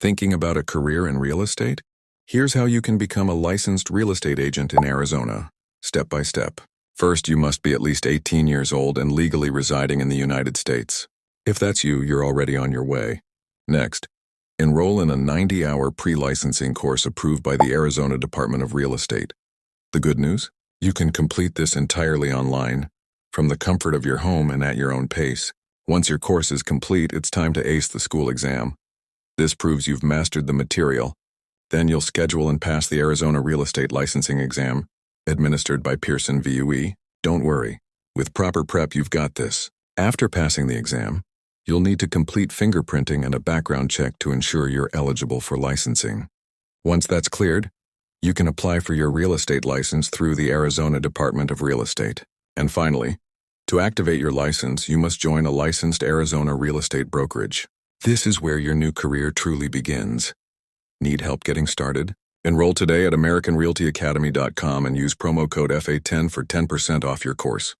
Thinking about a career in real estate? Here's how you can become a licensed real estate agent in Arizona, step by step. First, you must be at least 18 years old and legally residing in the United States. If that's you, you're already on your way. Next, enroll in a 90-hour pre-licensing course approved by the Arizona Department of Real Estate. The good news? You can complete this entirely online, from the comfort of your home and at your own pace. Once your course is complete, it's time to ace the school exam. This proves you've mastered the material. Then you'll schedule and pass the Arizona Real Estate Licensing Exam, administered by Pearson VUE. Don't worry. With proper prep, you've got this. After passing the exam, you'll need to complete fingerprinting and a background check to ensure you're eligible for licensing. Once that's cleared, you can apply for your real estate license through the Arizona Department of Real Estate. And finally, to activate your license, you must join a licensed Arizona real estate brokerage. This is where your new career truly begins. Need help getting started? Enroll today at AmericanRealtyAcademy.com and use promo code FA10 for 10% off your course.